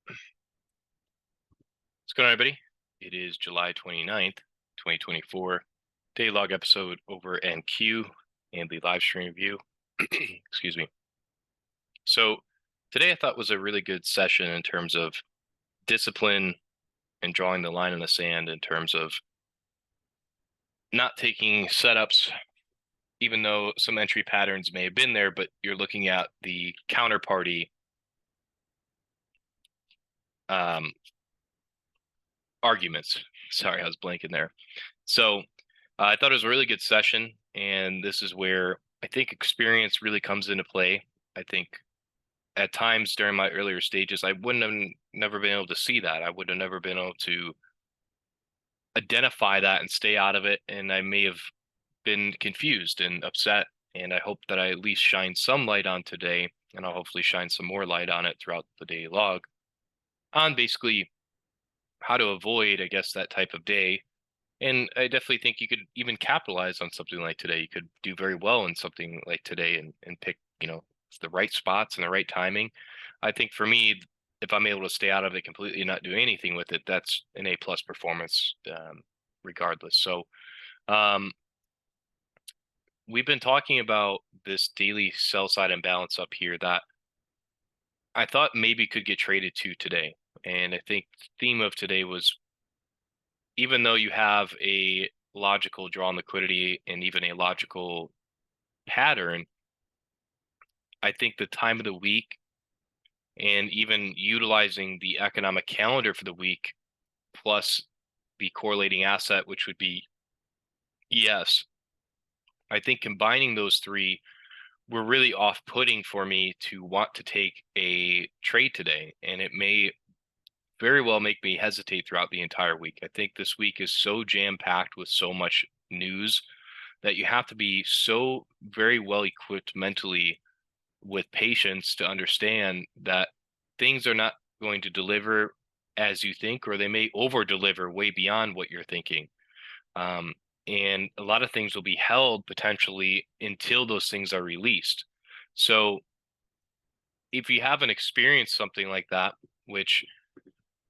What's going on, everybody? It is July 29th, 2024. Day log episode over NQ and the live stream view. Excuse me. So today I thought was a really good session in terms of discipline and drawing the line in the sand in terms of not taking setups, even though some entry patterns may have been there, but you're looking at the counterparty arguments. Sorry, I was blanking there. So I thought it was a really good session, and this is where I think experience really comes into play. I think at times during my earlier stages, I wouldn't have never been able to see that. I would have never been able to identify that and stay out of it, and I may have been confused and upset. And I hope that I at least shine some light on today, and I'll hopefully shine some more light on it throughout the daily log on basically how to avoid, I guess, that type of day. And I definitely think you could even capitalize on something like today. You could do very well in something like today and pick, the right spots and the right timing. I think for me, if I'm able to stay out of it completely and not do anything with it, that's an A+ performance, regardless. So we've been talking about this daily sell side imbalance up here that I thought maybe could get traded to today. And I think the theme of today was, even though you have a logical draw on liquidity and even a logical pattern, I think the time of the week and even utilizing the economic calendar for the week plus the correlating asset, which would be ES, I think combining those three were really off-putting for me to want to take a trade today. And it may very well make me hesitate throughout the entire week. I think this week is so jam-packed with so much news that you have to be so very well equipped mentally with patience to understand that things are not going to deliver as you think, or they may over deliver way beyond what you're thinking. And a lot of things will be held potentially until those things are released. So if you haven't experienced something like that, which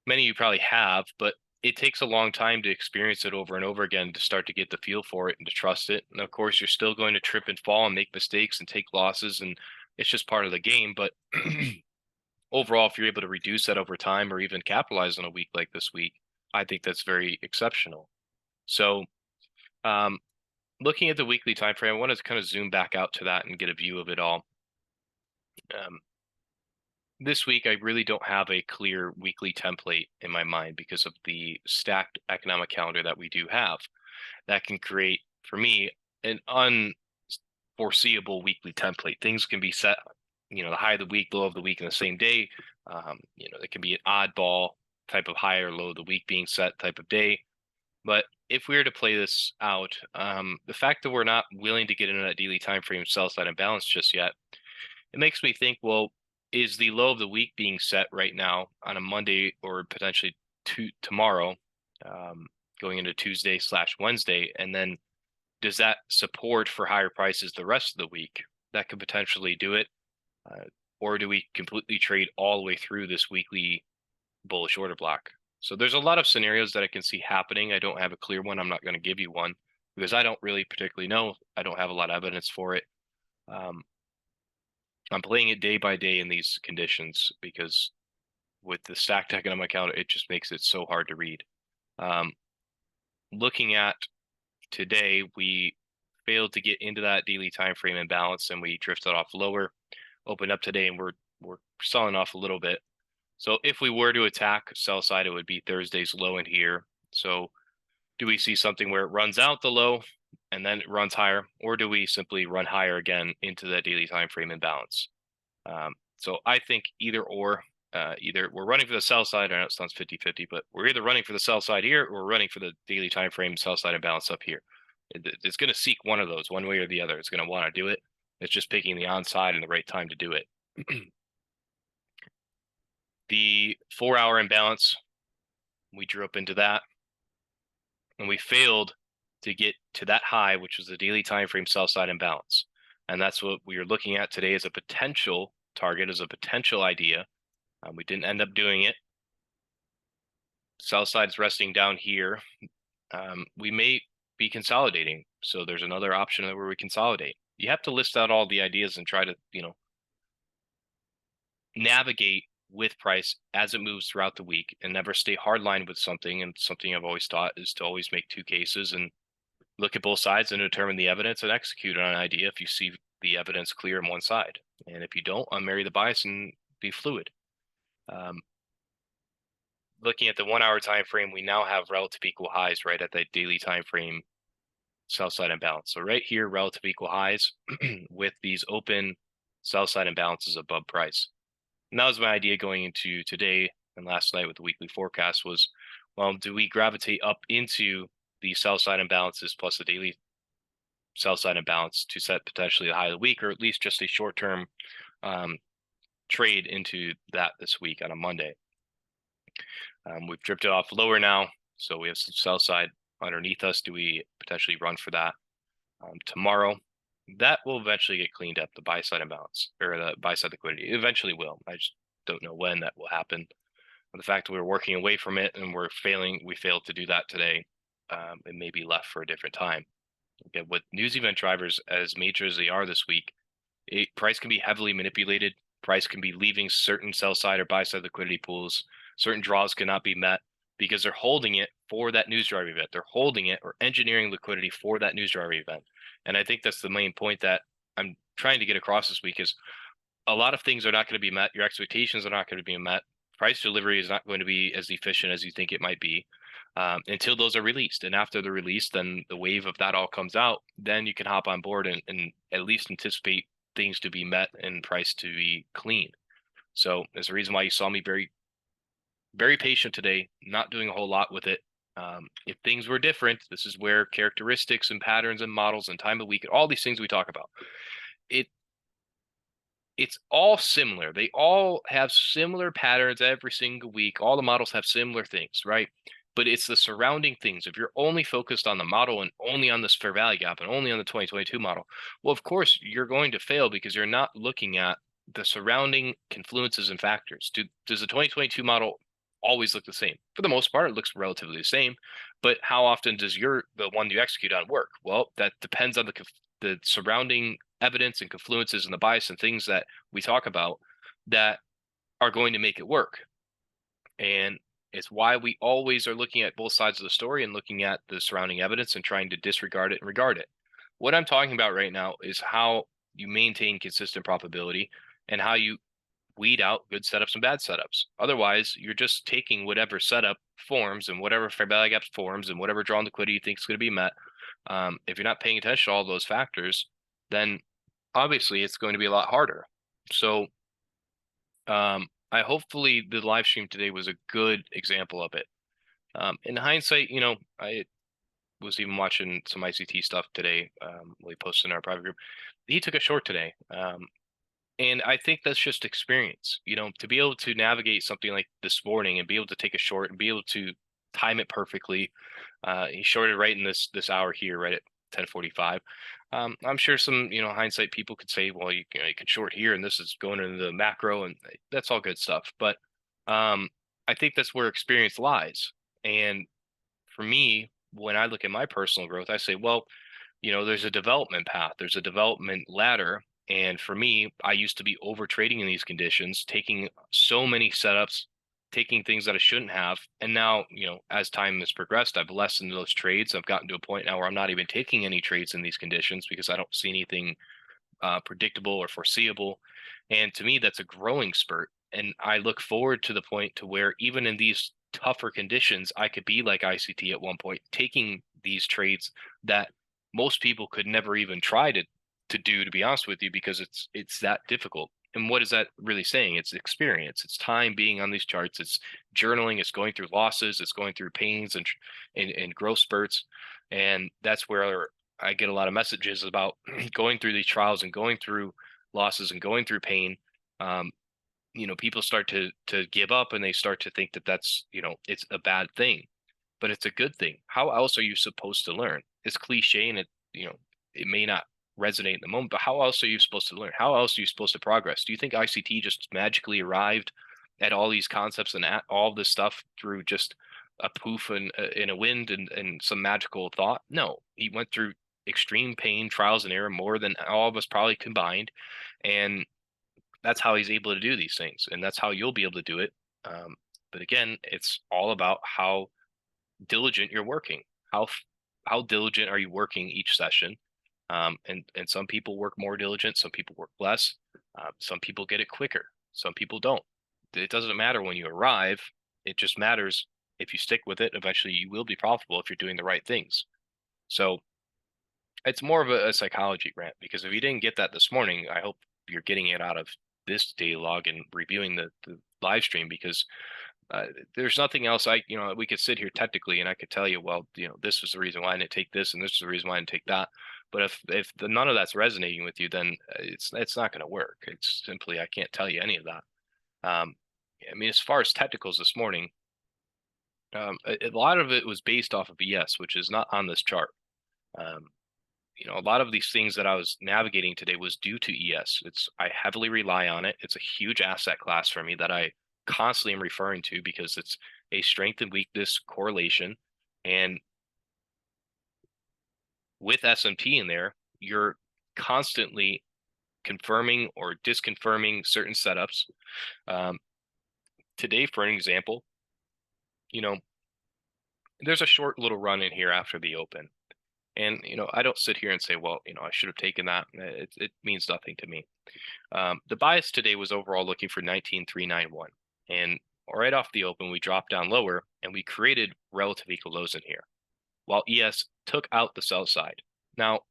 many of you probably have, but it takes a long time to experience it over and over again to start to get the feel for it and to trust it. And of course, you're still going to trip and fall and make mistakes and take losses, and it's just part of the game. But overall, if you're able to reduce that over time or even capitalize on a week like this week, I think that's very exceptional. So looking at the weekly time frame, I want to kind of zoom back out to that and get a view of it all. This week, I really don't have a clear weekly template in my mind because of the stacked economic calendar that we do have. That can create, for me, an unforeseeable weekly template. Things can be set, the high of the week, low of the week in the same day. It can be an oddball type of high or low of the week being set type of day. But if we were to play this out, the fact that we're not willing to get into that daily time frame sell side imbalance just yet, it makes me think, well, is the low of the week being set right now on a Monday or potentially tomorrow, going into Tuesday/Wednesday? And then does that support for higher prices the rest of the week? That could potentially do it. Or do we completely trade all the way through this weekly bullish order block? So there's a lot of scenarios that I can see happening. I don't have a clear one. I'm not going to give you one because I don't really particularly know. I don't have a lot of evidence for it. I'm playing it day by day in these conditions because with the stacked economic calendar, it just makes it so hard to read. Looking at today, we failed to get into that daily time frame imbalance and we drifted off lower, opened up today, and we're selling off a little bit. So if we were to attack sell side, it would be Thursday's low in here. So do we see something where it runs out the low and then it runs higher, or do we simply run higher again into that daily time frame imbalance? So I think either or, either we're running for the sell side. I know it sounds 50-50, but we're either running for the sell side here or we're running for the daily time frame sell side imbalance up here. It's going to seek one of those, one way or the other. It's going to want to do it. It's just picking the on side and the right time to do it. The 4-hour imbalance, we drew up into that, and we failed to get to that high, which was the daily time frame sell side imbalance. And that's what we are looking at today as a potential target, as a potential idea. We didn't end up doing it. Sell side is resting down here. We may be consolidating. So there's another option where we consolidate. You have to list out all the ideas and try to, navigate with price as it moves throughout the week and never stay hardline with something. And something I've always taught is to always make two cases and look at both sides and determine the evidence and execute on an idea if you see the evidence clear on one side. And if you don't, unmarry the bias and be fluid. Looking at the 1 hour time frame, we now have relative equal highs right at that daily time frame sell side imbalance. So right here, relative equal highs with these open sell side imbalances above price. And that was my idea going into today and last night with the weekly forecast was, well, do we gravitate up into the sell side imbalances plus the daily sell side imbalance to set potentially the high of the week, or at least just a short-term trade into that this week on a Monday? We've drifted off lower now, so we have some sell side underneath us. Do we potentially run for that tomorrow? That will eventually get cleaned up, the buy side imbalance or the buy side liquidity. It eventually will. I just don't know when that will happen. The fact that we're working away from it and we failed to do that today, it may be left for a different time. Okay, with news event drivers as major as they are this week, price can be heavily manipulated. Price can be leaving certain sell side or buy side liquidity pools. Certain draws cannot be met because they're holding it for that news driver event. They're holding it or engineering liquidity for that news driver event. And I think that's the main point that I'm trying to get across this week is a lot of things are not going to be met. Your expectations are not going to be met. Price delivery is not going to be as efficient as you think it might be until those are released. And after they're released, then the wave of that all comes out. Then you can hop on board and at least anticipate things to be met and price to be clean. So there's a reason why you saw me very, very patient today, not doing a whole lot with it. If things were different, this is where characteristics and patterns and models and time of week and all these things we talk about, it's all similar. They all have similar patterns every single week. All the models have similar things, right? But it's the surrounding things. If you're only focused on the model and only on this fair value gap and only on the 2022 model, well, of course, you're going to fail because you're not looking at the surrounding confluences and factors. Does the 2022 model always look the same? For the most part, it looks relatively the same. But how often does the one you execute on work? Well, that depends on the surrounding evidence and confluences and the bias and things that we talk about that are going to make it work. And it's why we always are looking at both sides of the story and looking at the surrounding evidence and trying to disregard it and regard it. What I'm talking about right now is how you maintain consistent profitability and how you weed out good setups and bad setups. Otherwise, you're just taking whatever setup forms and whatever fair value gaps forms and whatever drawn liquidity you think is going to be met. If you're not paying attention to all those factors, then obviously it's going to be a lot harder. So hopefully the live stream today was a good example of it. In hindsight, I was even watching some ICT stuff today. We posted in our private group. He took a short today. And I think that's just experience, to be able to navigate something like this morning and be able to take a short and be able to time it perfectly. He shorted right in this hour here, right at 10:45. I'm sure some, hindsight people could say, well, you can short here and this is going into the macro and that's all good stuff. But I think that's where experience lies. And for me, when I look at my personal growth, I say, well, there's a development path, there's a development ladder. And for me, I used to be over trading in these conditions, taking so many setups, taking things that I shouldn't have. And now, as time has progressed, I've lessened those trades. I've gotten to a point now where I'm not even taking any trades in these conditions because I don't see anything predictable or foreseeable. And to me, that's a growing spurt. And I look forward to the point to where even in these tougher conditions, I could be like ICT at one point, taking these trades that most people could never even try to do, to be honest with you, because it's that difficult. And what is that really saying? It's experience. It's time being on these charts. It's journaling. It's going through losses. It's going through pains and growth spurts. And that's where I get a lot of messages about going through these trials and going through losses and going through pain. People start to give up and they start to think that that's, it's a bad thing, but it's a good thing. How else are you supposed to learn? It's cliche and it may not resonate in the moment, but how else are you supposed to learn? How else are you supposed to progress? Do you think ICT just magically arrived at all these concepts and at all this stuff through just a poof in a wind and some magical thought. No, he went through extreme pain, trials and error, more than all of us probably combined, and that's how he's able to do these things, and that's how you'll be able to do it. But again, it's all about how diligent you're working. How diligent are you working each session? And some people work more diligent, some people work less. Some people get it quicker, some people don't. It doesn't matter when you arrive. It just matters if you stick with it. Eventually, you will be profitable if you're doing the right things. So it's more of a psychology rant, because if you didn't get that this morning, I hope you're getting it out of this daily log and reviewing the live stream, because there's nothing else. We could sit here technically and I could tell you, well, this was the reason why I didn't take this, and this is the reason why I didn't take that. But if none of that's resonating with you, then it's not going to work. It's simply, I can't tell you any of that. I mean, as far as technicals this morning, a lot of it was based off of ES, which is not on this chart. A lot of these things that I was navigating today was due to ES. I heavily rely on it. It's a huge asset class for me that I constantly am referring to, because it's a strength and weakness correlation. And with SMT in there, you're constantly confirming or disconfirming certain setups. Today, for an example, there's a short little run in here after the open. And, I don't sit here and say, well, I should have taken that. It means nothing to me. The bias today was overall looking for 19,391. And right off the open, we dropped down lower and we created relative equal lows in here, while ES took out the sell side. Now,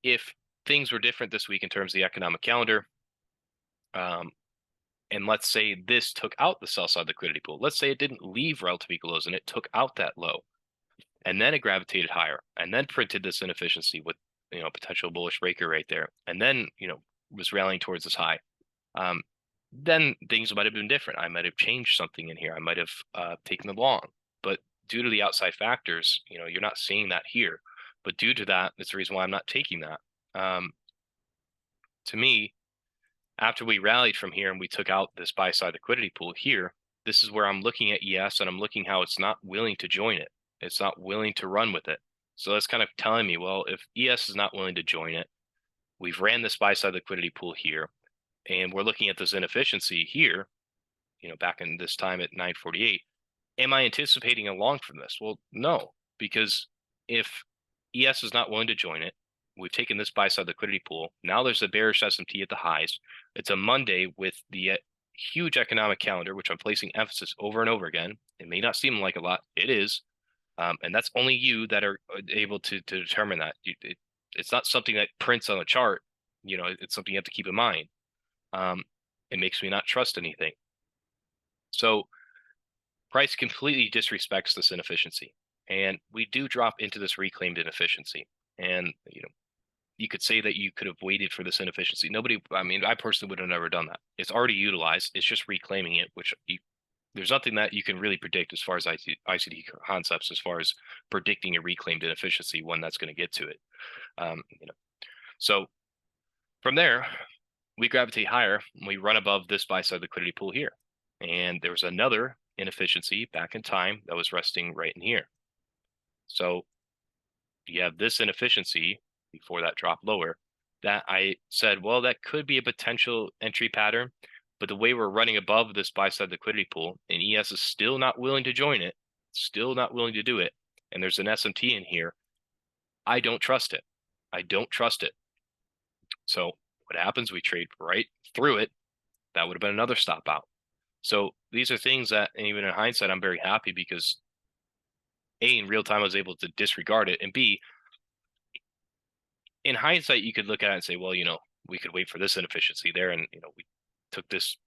if things were different this week in terms of the economic calendar, and let's say this took out the sell side liquidity pool, let's say it didn't leave relative equal lows and it took out that low, and then it gravitated higher, and then printed this inefficiency with potential bullish breaker right there, and then was rallying towards this high, then things might have been different. I might have changed something in here. I might have taken the long, but due to the outside factors, you're not seeing that here. But due to that, it's the reason why I'm not taking that. To me, after we rallied from here and we took out this buy side liquidity pool here, this is where I'm looking at ES and I'm looking how it's not willing to join it. It's not willing to run with it. So that's kind of telling me, well, if ES is not willing to join it, we've ran this buy side liquidity pool here, and we're looking at this inefficiency here, back in this time at 948. Am I anticipating a long from this? Well, no, because if ES is not willing to join it, we've taken this buy side liquidity pool. Now there's a bearish SMT at the highs. It's a Monday with the huge economic calendar, which I'm placing emphasis over and over again. It may not seem like a lot. It is. And that's only you that are able to determine that. It's not something that prints on a chart. It's something you have to keep in mind. It makes me not trust anything. So price completely disrespects this inefficiency, and we do drop into this reclaimed inefficiency. And you could say that you could have waited for this inefficiency. I personally would have never done that. It's already utilized. It's just reclaiming it, which there's nothing that you can really predict as far as ICD concepts, as far as predicting a reclaimed inefficiency when that's going to get to it. So from there, we gravitate higher and we run above this buy side liquidity pool here. And there was another inefficiency back in time that was resting right in here. So you have this inefficiency before that drop lower that I said, well, that could be a potential entry pattern. But the way we're running above this buy side liquidity pool, and ES is still not willing to join it, still not willing to do it, and there's an SMT in here, I don't trust it. I don't trust it. So what happens? We trade right through it. That would have been another stop out. So these are things that, and even in hindsight, I'm very happy, because A, in real time, I was able to disregard it, and B, in hindsight, you could look at it and say, well, we could wait for this inefficiency there, and we took this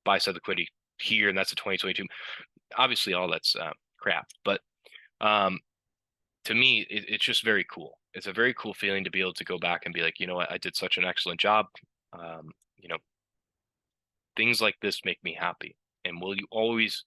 buy side liquidity here, and that's a 2022. Obviously, all that's crap, but to me, it's just very cool. It's a very cool feeling to be able to go back and be like, what, I did such an excellent job. Things like this make me happy. And will you always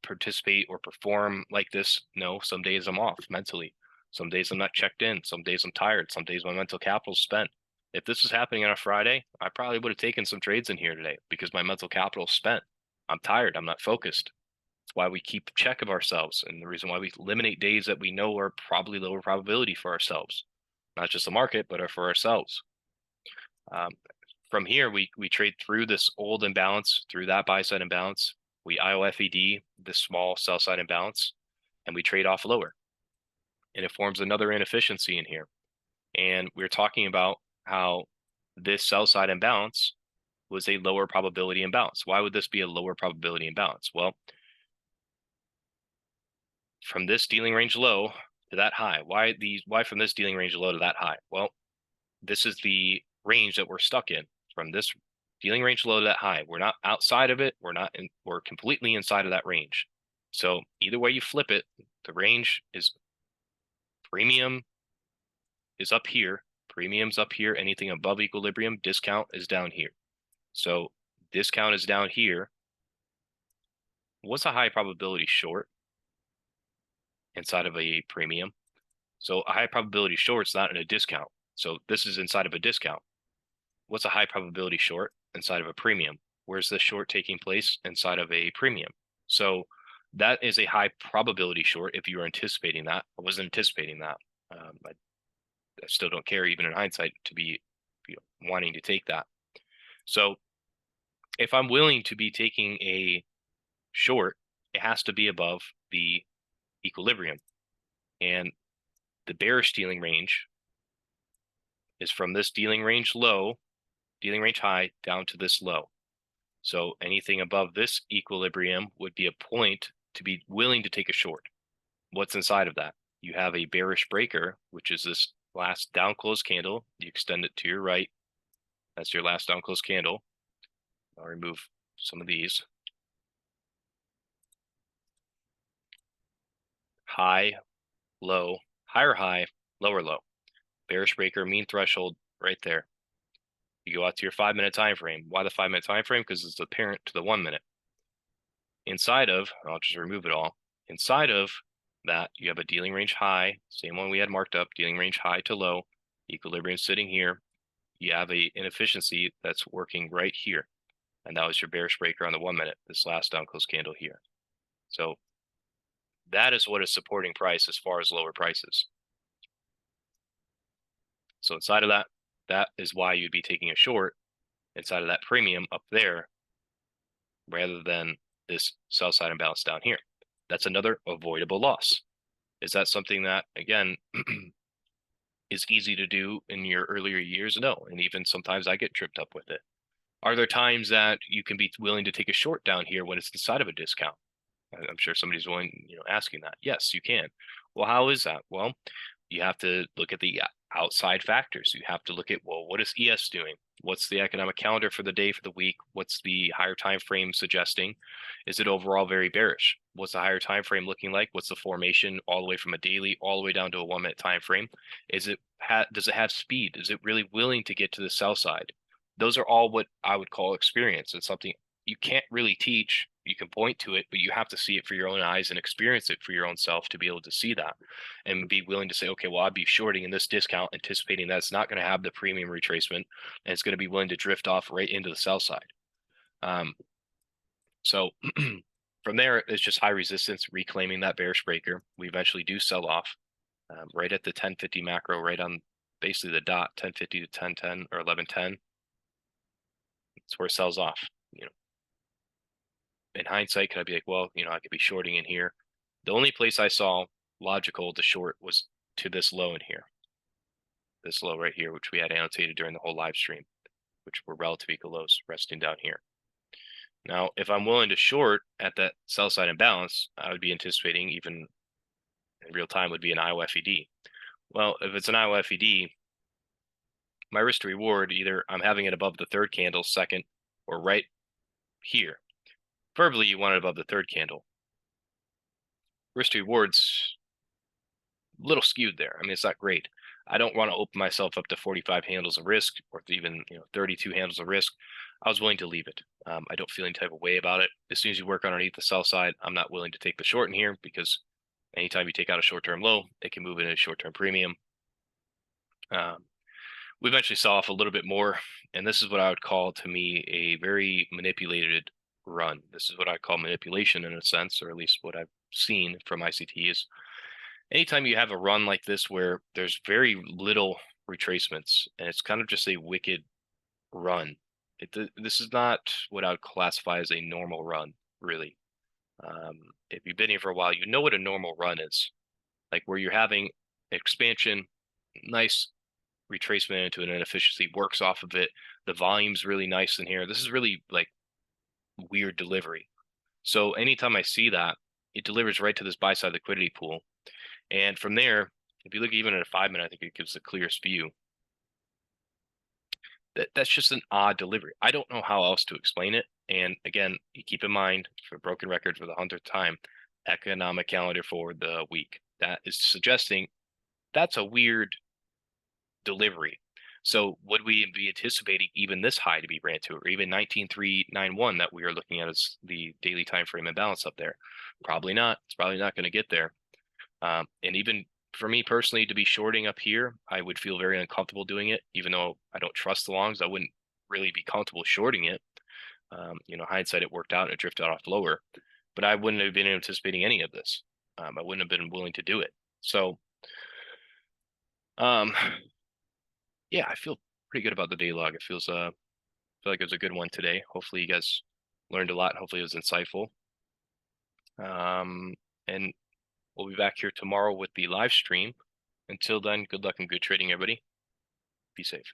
participate or perform like this? No, some days I'm off mentally. Some days I'm not checked in. Some days I'm tired. Some days my mental capital's spent. If this was happening on a Friday, I probably would have taken some trades in here today, because my mental capital is spent. I'm tired. I'm not focused. It's why we keep check of ourselves, and the reason why we eliminate days that we know are probably lower probability for ourselves, not just the market, but for ourselves. From here, we trade through this old imbalance, through that buy side imbalance. We IOFED this small sell side imbalance, and we trade off lower. And it forms another inefficiency in here. And we're talking about how this sell side imbalance was a lower probability imbalance. Why would this be a lower probability imbalance? Well, from this dealing range low to that high, why from this dealing range low to that high? Well, this is the range that we're stuck in. From this dealing range low to that high, we're not outside of it. We're completely inside of that range. So either way you flip it, the range is premium is up here, premium's up here, anything above equilibrium, discount is down here. So discount is down here. What's a high probability short inside of a premium? So a high probability short's not in a discount. So this is inside of a discount. What's a high probability short inside of a premium? Where's the short taking place? Inside of a premium. So that is a high probability short if you were anticipating that. I wasn't anticipating that. I still don't care, even in hindsight, to be wanting to take that. So if I'm willing to be taking a short, it has to be above the equilibrium. And the bearish dealing range is from this dealing range low, dealing range high, down to this low. So anything above this equilibrium would be a point to be willing to take a short. What's inside of that? You have a bearish breaker, which is this last down close candle. You extend it to your right. That's your last down close candle. I'll remove some of these. High, low, higher high, lower low. Bearish breaker, mean threshold right there. You go out to your 5-minute time frame. Why the 5-minute time frame? Because it's the parent to the 1 minute. Inside of, I'll just remove it all. Inside of that, you have a dealing range high, same one we had marked up, dealing range high to low, equilibrium sitting here. You have a inefficiency that's working right here. And that was your bearish breaker on the 1 minute, this last down close candle here. So that is what is supporting price as far as lower prices. So inside of that, that is why you'd be taking a short inside of that premium up there rather than this sell side imbalance down here. That's another avoidable loss. Is that something that, again, is easy to do in your earlier years? No. And even sometimes I get tripped up with it. Are there times that you can be willing to take a short down here when it's inside of a discount? I'm sure somebody's asking that. Yes, you can. Well, how is that? Well, you have to look at the outside factors. You have to look at, well, what is ES doing? What's the economic calendar for the day, for the week? What's the higher time frame suggesting? Is it overall very bearish? What's the higher time frame looking like? What's the formation all the way from a daily all the way down to a 1 minute time frame? Does it have speed? Is it really willing to get to the sell side? Those are all what I would call experience. It's something you can't really teach. You can point to it, but you have to see it for your own eyes and experience it for your own self to be able to see that and be willing to say, okay, well, I'd be shorting in this discount, anticipating that it's not going to have the premium retracement and it's going to be willing to drift off right into the sell side. So from there, it's just high resistance, reclaiming that bearish breaker. We eventually do sell off right at the 1050 macro, right on basically the dot, 1050 to 1010 or 1110. That's where it sells off. In hindsight, could I be like, well, I could be shorting in here. The only place I saw logical to short was to this low in here. This low right here, which we had annotated during the whole live stream, which were relative equal lows resting down here. Now, if I'm willing to short at that sell side imbalance, I would be anticipating even in real time would be an IOFED. Well, if it's an IOFED, my risk to reward, either I'm having it above the third candle, second, or right here. Preferably, you want it above the third candle. Risk to rewards a little skewed there. I mean, it's not great. I don't want to open myself up to 45 handles of risk or even 32 handles of risk. I was willing to leave it. I don't feel any type of way about it. As soon as you work underneath the sell side, I'm not willing to take the short in here because anytime you take out a short-term low, it can move into a short-term premium. We eventually saw off a little bit more, and this is what I would call, to me, a very manipulated run. This is what I call manipulation in a sense, or at least what I've seen from ICT is anytime you have a run like this where there's very little retracements and it's kind of just a wicked run. This is not what I would classify as a normal run, really. If you've been here for a while, you know what a normal run is. Like where you're having expansion, nice retracement into an inefficiency, works off of it. The volume's really nice in here. This is really like weird delivery. So anytime I see that, it delivers right to this buy side liquidity pool. And from there, if you look even at a 5 minute, I think it gives the clearest view. That's just an odd delivery. I don't know how else to explain it. And again, you keep in mind for broken record for the 100th time, economic calendar for the week. That is suggesting that's a weird delivery. So would we be anticipating even this high to be ran to, or even 19,391 that we are looking at as the daily time frame imbalance up there? Probably not. It's probably not going to get there. And even for me personally to be shorting up here, I would feel very uncomfortable doing it, even though I don't trust the longs. I wouldn't really be comfortable shorting it. Hindsight, it worked out and it drifted off lower, but I wouldn't have been anticipating any of this. I wouldn't have been willing to do it. So, um, yeah, I feel pretty good about the day log. It feels feel like it was a good one today. Hopefully you guys learned a lot. Hopefully it was insightful. And we'll be back here tomorrow with the live stream. Until then, good luck and good trading, everybody. Be safe.